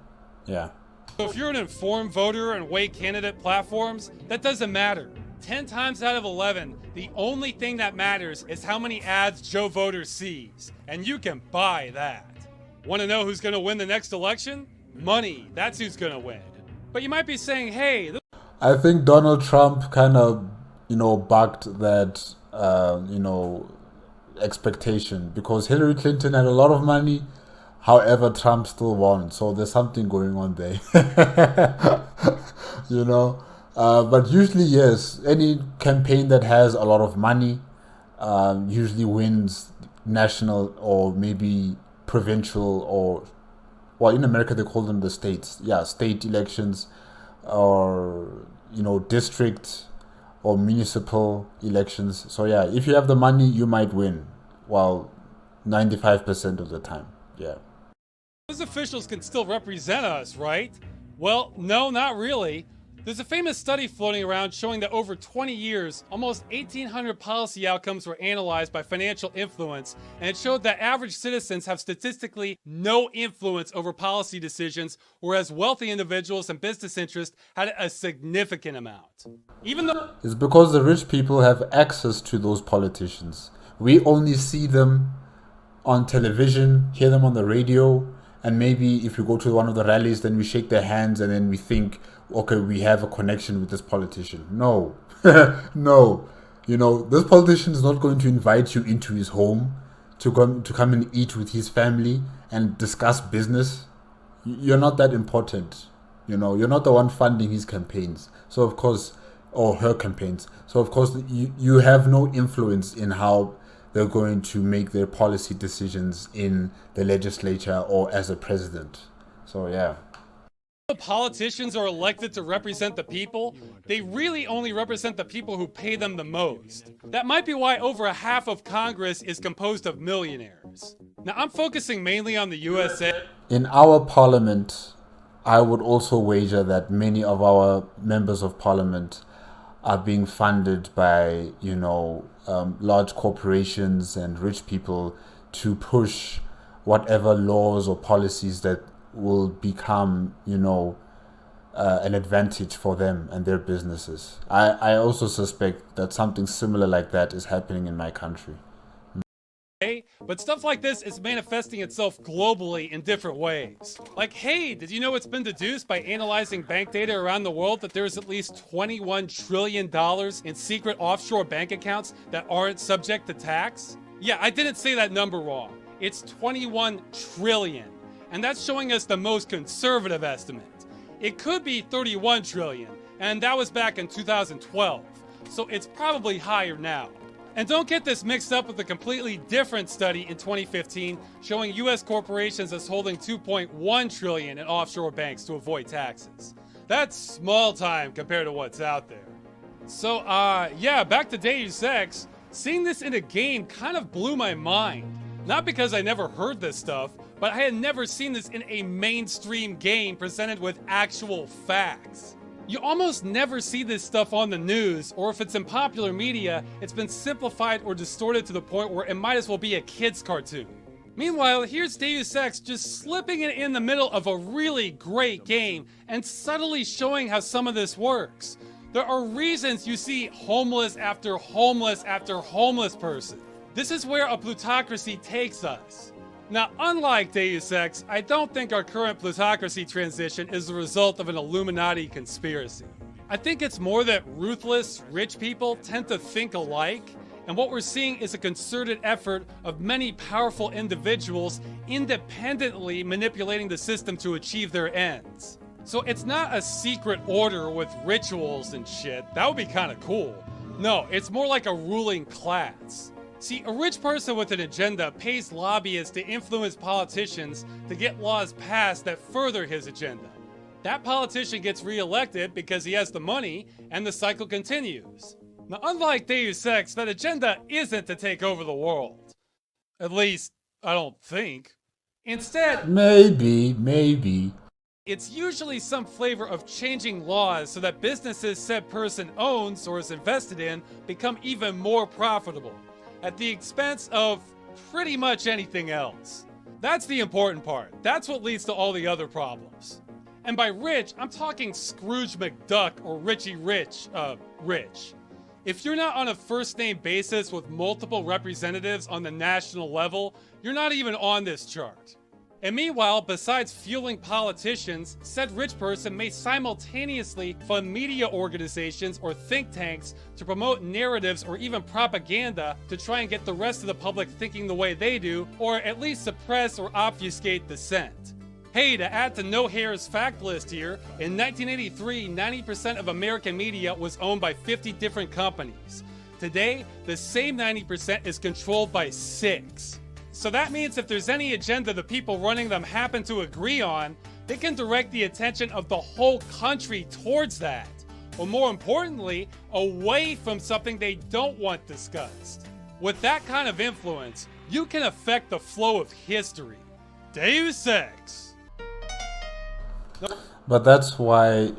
Yeah. So if you're an informed voter and weigh candidate platforms, that doesn't matter. 10 times out of 11, the only thing that matters is how many ads Joe Voter sees. And you can buy that. Want to know who's going to win the next election? Money. That's who's going to win. But you might be saying, hey, I think Donald Trump kind of, bucked that, expectation, because Hillary Clinton had a lot of money. However, Trump still won. So there's something going on there, But usually, yes, any campaign that has a lot of money usually wins national or maybe provincial well, in America they call them the states. Yeah, state elections or, district or municipal elections. So yeah, if you have the money, you might win. Well, 95% of the time, yeah. those officials can still represent us, right? Well, no, not really. There's a famous study floating around showing that over 20 years, almost 1,800 policy outcomes were analyzed by financial influence, and it showed that average citizens have statistically no influence over policy decisions, whereas wealthy individuals and business interests had a significant amount. Even though it's because the rich people have access to those politicians. We only see them on television, hear them on the radio, and maybe if we go to one of the rallies, then we shake their hands and then we think, okay, we have a connection with this politician. No, no. This politician is not going to invite you into his home to come and eat with his family and discuss business. You're not that important. You're not the one funding his campaigns. So of course, or her campaigns. So of course, you have no influence in how they're going to make their policy decisions in the legislature or as a president. So yeah. politicians are elected to represent the people, they really only represent the people who pay them the most. That might be why over a half of Congress is composed of millionaires. Now, I'm focusing mainly on the USA. In our parliament, I would also wager that many of our members of parliament are being funded by, large corporations and rich people to push whatever laws or policies that will become, an advantage for them and their businesses. I also suspect that something similar like that is happening in my country. But stuff like this is manifesting itself globally in different ways. Like, hey, did you know it's been deduced by analyzing bank data around the world that there's at least $21 trillion in secret offshore bank accounts that aren't subject to tax? Yeah, I didn't say that number wrong. It's 21 trillion. And that's showing us the most conservative estimate. It could be 31 trillion, and that was back in 2012. So it's probably higher now. And don't get this mixed up with a completely different study in 2015 showing US corporations as holding 2.1 trillion in offshore banks to avoid taxes. That's small time compared to what's out there. So, yeah, back to Deus Ex. Seeing this in a game kind of blew my mind. Not because I never heard this stuff, but I had never seen this in a mainstream game presented with actual facts. You almost never see this stuff on the news, or if it's in popular media, it's been simplified or distorted to the point where it might as well be a kid's cartoon. Meanwhile, here's Deus Ex just slipping it in the middle of a really great game and subtly showing how some of this works. There are reasons you see homeless after homeless after homeless person. This is where a plutocracy takes us. Now, unlike Deus Ex, I don't think our current plutocracy transition is the result of an Illuminati conspiracy. I think it's more that ruthless, rich people tend to think alike, and what we're seeing is a concerted effort of many powerful individuals independently manipulating the system to achieve their ends. So it's not a secret order with rituals and shit. That would be kind of cool. No, it's more like a ruling class. See, a rich person with an agenda pays lobbyists to influence politicians to get laws passed that further his agenda. That politician gets re-elected because he has the money, and the cycle continues. Now, unlike Deus Ex, that agenda isn't to take over the world. At least, I don't think. Instead, Maybe. it's usually some flavor of changing laws so that businesses said person owns or is invested in become even more profitable, at the expense of pretty much anything else. That's the important part. That's what leads to all the other problems. And by rich, I'm talking Scrooge McDuck or Richie Rich. If you're not on a first name basis with multiple representatives on the national level, you're not even on this chart. And meanwhile, besides fueling politicians, said rich person may simultaneously fund media organizations or think tanks to promote narratives or even propaganda to try and get the rest of the public thinking the way they do, or at least suppress or obfuscate dissent. Hey, to add to No Hair's fact list here, in 1983, 90% of American media was owned by 50 different companies. Today, the same 90% is controlled by 6. So that means if there's any agenda the people running them happen to agree on, they can direct the attention of the whole country towards that. Or more importantly, away from something they don't want discussed. With that kind of influence, you can affect the flow of history. Deus Ex. But that's why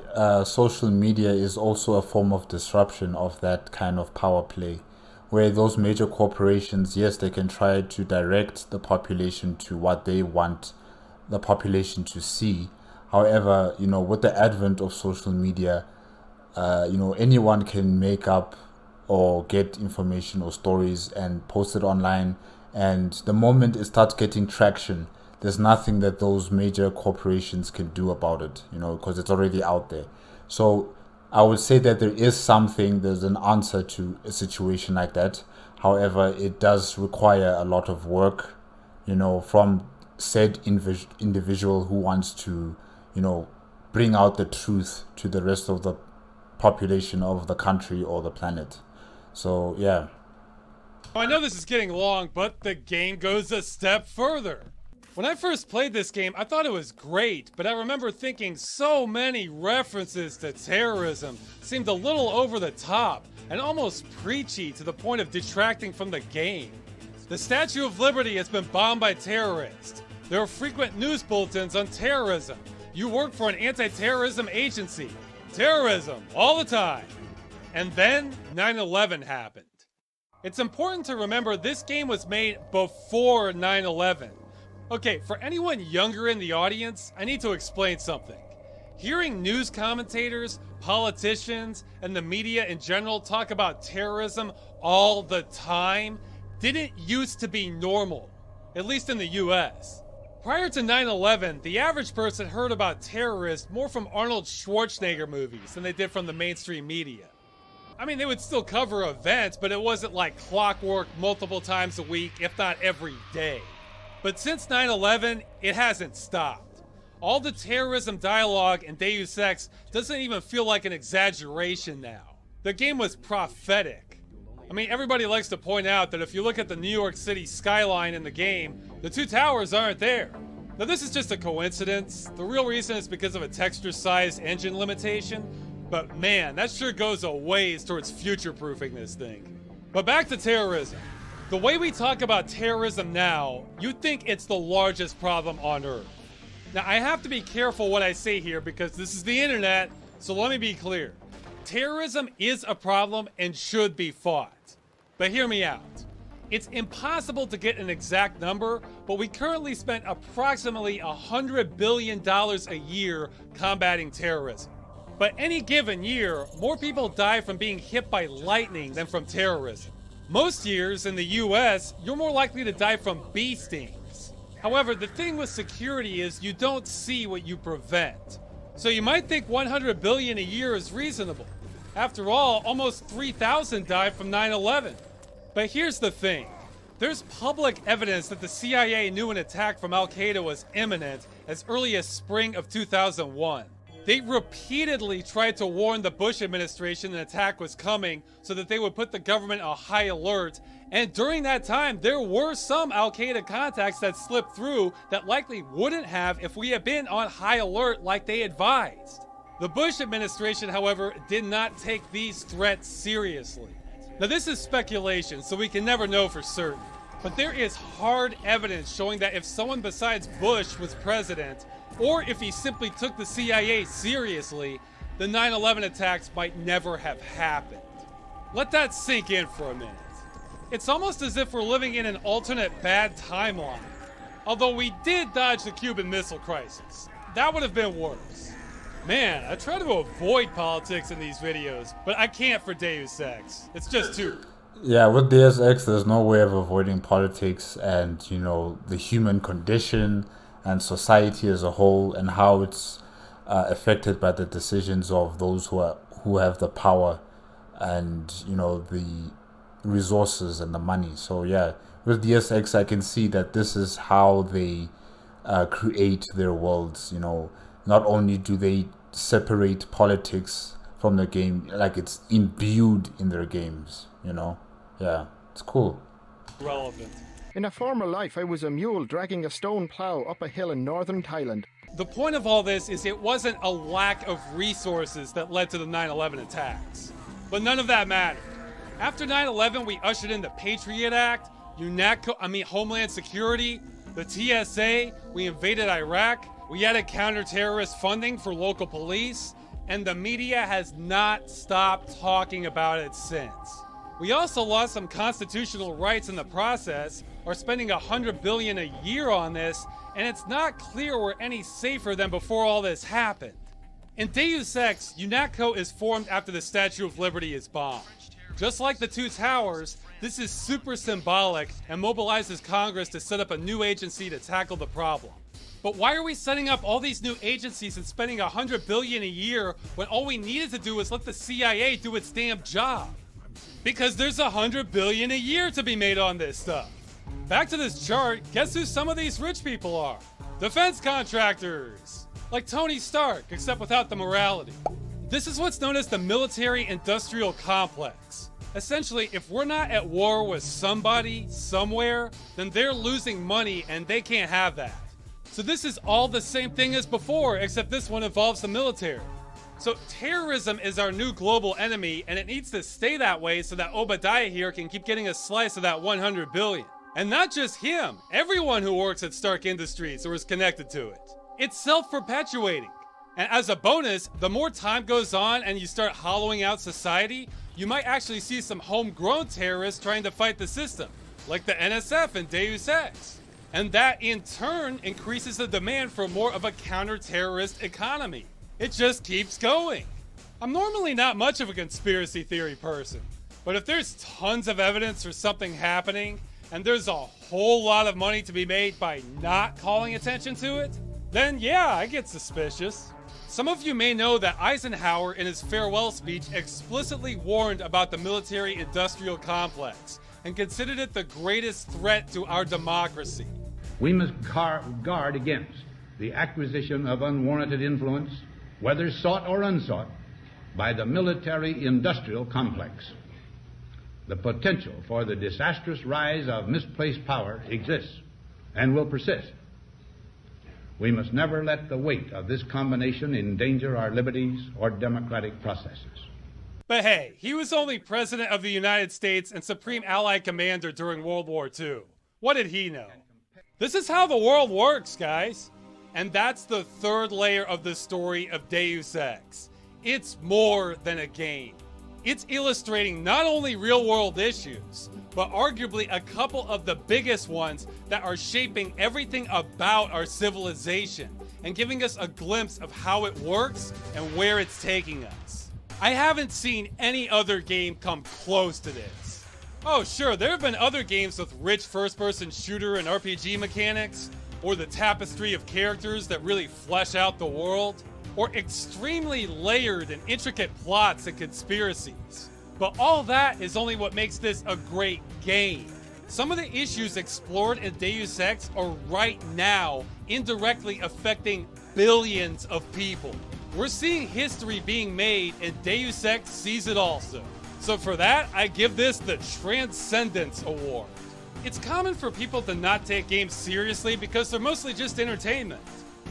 social media is also a form of disruption of that kind of power play, where those major corporations, yes, they can try to direct the population to what they want the population to see. However, with the advent of social media, anyone can make up or get information or stories and post it online. And the moment it starts getting traction, there's nothing that those major corporations can do about it, because it's already out there. So I would say that there's an answer to a situation like that. However, it does require a lot of work, from said individual who wants to, bring out the truth to the rest of the population of the country or the planet. So, yeah. I know this is getting long, but the game goes a step further. When I first played this game, I thought it was great, but I remember thinking so many references to terrorism seemed a little over the top and almost preachy to the point of detracting from the game. The Statue of Liberty has been bombed by terrorists. There are frequent news bulletins on terrorism. You work for an anti-terrorism agency. Terrorism, all the time. And then 9/11 happened. It's important to remember this game was made before 9/11. Okay, for anyone younger in the audience, I need to explain something. Hearing news commentators, politicians, and the media in general talk about terrorism all the time didn't used to be normal, at least in the US. Prior to 9/11, the average person heard about terrorists more from Arnold Schwarzenegger movies than they did from the mainstream media. I mean, they would still cover events, but it wasn't like clockwork multiple times a week, if not every day. But since 9/11, it hasn't stopped. All the terrorism dialogue in Deus Ex doesn't even feel like an exaggeration now. The game was prophetic. I mean, everybody likes to point out that if you look at the New York City skyline in the game, the two towers aren't there. Now, this is just a coincidence. The real reason is because of a texture-sized engine limitation. But man, that sure goes a ways towards future-proofing this thing. But back to terrorism. The way we talk about terrorism now, you'd think it's the largest problem on Earth. Now, I have to be careful what I say here because this is the internet, so let me be clear. Terrorism is a problem and should be fought. But hear me out. It's impossible to get an exact number, but we currently spend approximately $100 billion a year combating terrorism. But any given year, more people die from being hit by lightning than from terrorism. Most years in the US, you're more likely to die from bee stings. However, the thing with security is you don't see what you prevent. So you might think 100 billion a year is reasonable. After all, almost 3,000 died from 9/11. But here's the thing. There's public evidence that the CIA knew an attack from Al-Qaeda was imminent as early as spring of 2001. They repeatedly tried to warn the Bush administration an attack was coming so that they would put the government on high alert. And during that time, there were some Al-Qaeda contacts that slipped through that likely wouldn't have if we had been on high alert like they advised. The Bush administration, however, did not take these threats seriously. Now, this is speculation, so we can never know for certain. But there is hard evidence showing that if someone besides Bush was president, or if he simply took the CIA seriously, the 9/11 attacks might never have happened. Let that sink in for a minute. It's almost as if we're living in an alternate bad timeline. Although we did dodge the Cuban Missile Crisis. That would have been worse. Man, I try to avoid politics in these videos, but I can't for Deus Ex. It's just too... Yeah, with Deus Ex, there's no way of avoiding politics and, you know, the human condition and society as a whole and how it's affected by the decisions of those who have the power and, you know, the resources and the money. So yeah, with Deus Ex, I can see that this is how they create their worlds. You know, not only do they separate politics from the game, like it's imbued in their games, you know. Yeah, it's cool. relevant. In a former life, I was a mule dragging a stone plow up a hill in northern Thailand. The point of all this is it wasn't a lack of resources that led to the 9/11 attacks. But none of that mattered. After 9/11, we ushered in the Patriot Act, Homeland Security, the TSA, we invaded Iraq, we added counter-terrorist funding for local police, and the media has not stopped talking about it since. We also lost some constitutional rights in the process, are spending $100 billion a year on this, and it's not clear we're any safer than before all this happened. In Deus Ex, UNATCO is formed after the Statue of Liberty is bombed. Just like the two towers, this is super symbolic and mobilizes Congress to set up a new agency to tackle the problem. But why are we setting up all these new agencies and spending $100 billion a year when all we needed to do was let the CIA do its damn job? Because there's $100 billion a year to be made on this stuff. Back to this chart, guess who some of these rich people are? Defense contractors! Like Tony Stark, except without the morality. This is what's known as the military-industrial complex. Essentially, if we're not at war with somebody, somewhere, then they're losing money and they can't have that. So this is all the same thing as before, except this one involves the military. So terrorism is our new global enemy, and it needs to stay that way so that Obadiah here can keep getting a slice of that 100 billion. And not just him, everyone who works at Stark Industries or is connected to it. It's self-perpetuating. And as a bonus, the more time goes on and you start hollowing out society, you might actually see some homegrown terrorists trying to fight the system, like the NSF and Deus Ex. And that in turn increases the demand for more of a counter-terrorist economy. It just keeps going. I'm normally not much of a conspiracy theory person, but if there's tons of evidence for something happening, and there's a whole lot of money to be made by not calling attention to it, then yeah, I get suspicious. Some of you may know that Eisenhower in his farewell speech explicitly warned about the military-industrial complex and considered it the greatest threat to our democracy. We must guard against the acquisition of unwarranted influence, whether sought or unsought, by the military-industrial complex. The potential for the disastrous rise of misplaced power exists and will persist. We must never let the weight of this combination endanger our liberties or democratic processes. But hey, he was only President of the United States and Supreme Allied Commander during World War II. What did he know? This is how the world works, guys. And that's the third layer of the story of Deus Ex. It's more than a game. It's illustrating not only real-world issues, but arguably a couple of the biggest ones that are shaping everything about our civilization and giving us a glimpse of how it works and where it's taking us. I haven't seen any other game come close to this. Oh sure, there have been other games with rich first-person shooter and RPG mechanics, or the tapestry of characters that really flesh out the world, or extremely layered and intricate plots and conspiracies. But all that is only what makes this a great game. Some of the issues explored in Deus Ex are right now indirectly affecting billions of people. We're seeing history being made, and Deus Ex sees it also. So for that, I give this the Transcendence Award. It's common for people to not take games seriously because they're mostly just entertainment.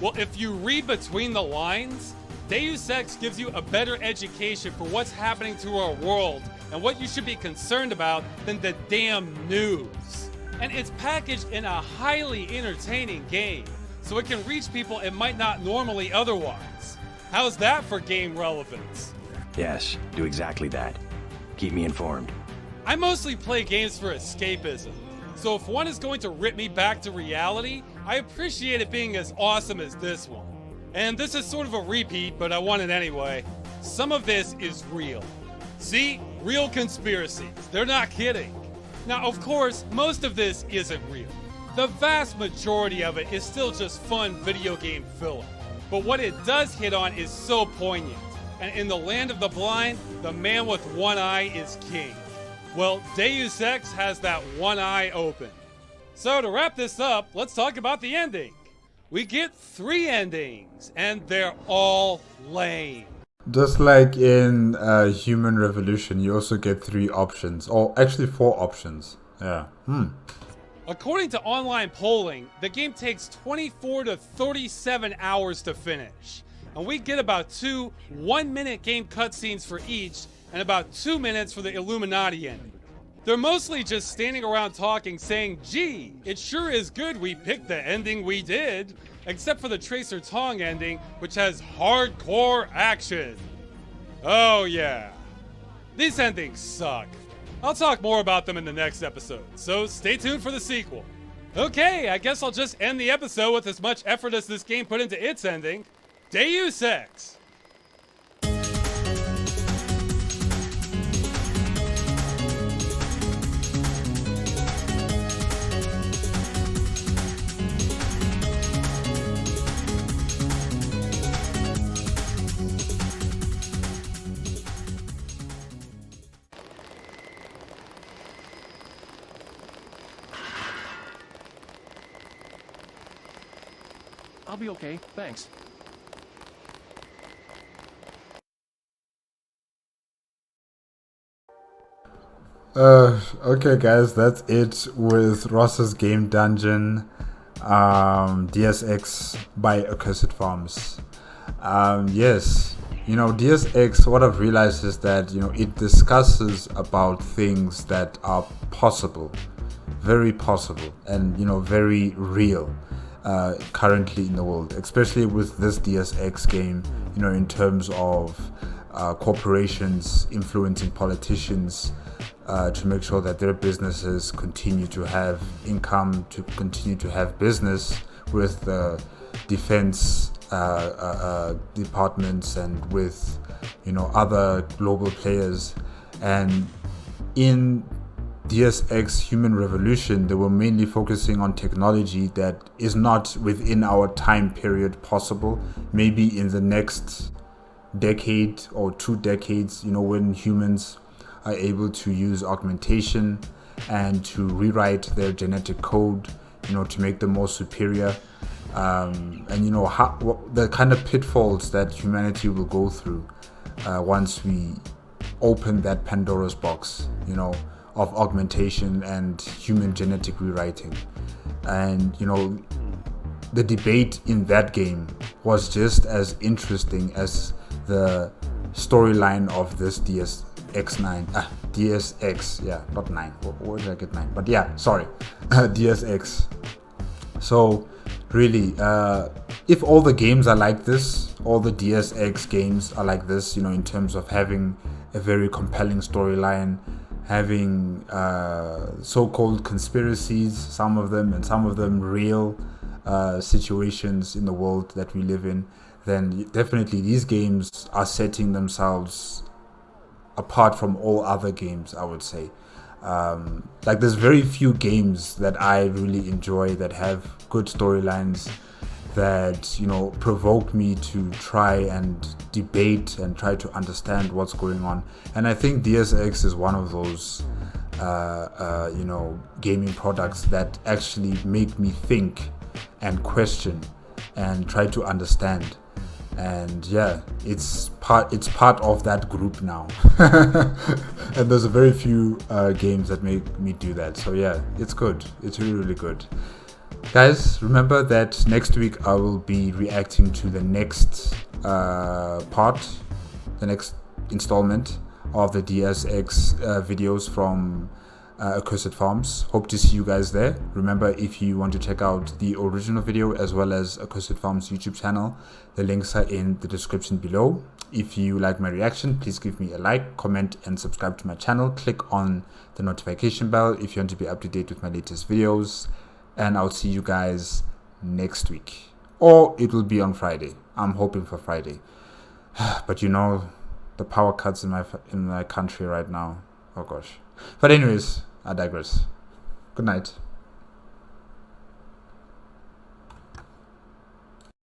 Well, if you read between the lines, Deus Ex gives you a better education for what's happening to our world and what you should be concerned about than the damn news. And it's packaged in a highly entertaining game, so it can reach people it might not normally otherwise. How's that for game relevance? Yes, do exactly that. Keep me informed. I mostly play games for escapism, so if one is going to rip me back to reality, I appreciate it being as awesome as this one. And this is sort of a repeat, but I want it anyway. Some of this is real. See? Real conspiracies. They're not kidding. Now, of course, most of this isn't real. The vast majority of it is still just fun video game filler. But what it does hit on is so poignant. And in the land of the blind, the man with one eye is king. Well, Deus Ex has that one eye open. So to wrap this up, let's talk about the ending. We get 3 endings, and they're all lame. Just like in Human Revolution, you also get 3 options, or actually 4 options. Yeah. According to online polling, the game takes 24 to 37 hours to finish, and we get about 2 one-minute game cutscenes for each, and about 2 minutes for the Illuminati ending. They're mostly just standing around talking, saying, gee, it sure is good we picked the ending we did, except for the Tracer Tong ending, which has hardcore action. Oh yeah. These endings suck. I'll talk more about them in the next episode, so stay tuned for the sequel. Okay, I guess I'll just end the episode with as much effort as this game put into its ending. Deus Ex. I'll be okay, thanks. Okay guys, that's it with Ross's Game Dungeon, Deus Ex by Accursed Farms. Yes, Deus Ex, what I've realized is that, it discusses about things that are possible, very possible, and, very real. Currently in the world, especially with this Deus Ex game, in terms of corporations influencing politicians to make sure that their businesses continue to have income, to continue to have business with the defense departments and with other global players. And in Deus Ex Human Revolution, they were mainly focusing on technology that is not within our time period possible. Maybe in the next decade or 2 decades, when humans are able to use augmentation and to rewrite their genetic code, to make them more superior. And the kind of pitfalls that humanity will go through once we open that Pandora's box, of augmentation and human genetic rewriting. And the debate in that game was just as interesting as the storyline of this Deus Ex, yeah, not 9, where did I get 9? But yeah, sorry, Deus Ex. So really, if all the games are like this, all the Deus Ex games are like this, in terms of having a very compelling storyline, having so-called conspiracies, some of them real situations in the world that we live in, then definitely these games are setting themselves apart from all other games, I would say. Like, there's very few games that I really enjoy that have good storylines that, you know, provoke me to try and debate and try to understand what's going on. And I think Deus Ex is one of those you know, gaming products that actually make me think and question and try to understand. And yeah, it's part of that group now. And there's a very few games that make me do that. So yeah, it's good. It's really, really good. Guys, remember that next week I will be reacting to the next part, the next installment of the Deus Ex videos from Accursed Farms. Hope to see you guys there. Remember, if you want to check out the original video as well as Accursed Farms YouTube channel, the links are in the description below. If you like my reaction, please give me a like, comment, and subscribe to my channel. Click on the notification bell if you want to be up to date with my latest videos. And I'll see you guys next week. Or it will be on Friday. I'm hoping for Friday. But you know, the power cuts in my country right now. Oh gosh. But anyways, I digress. Good night.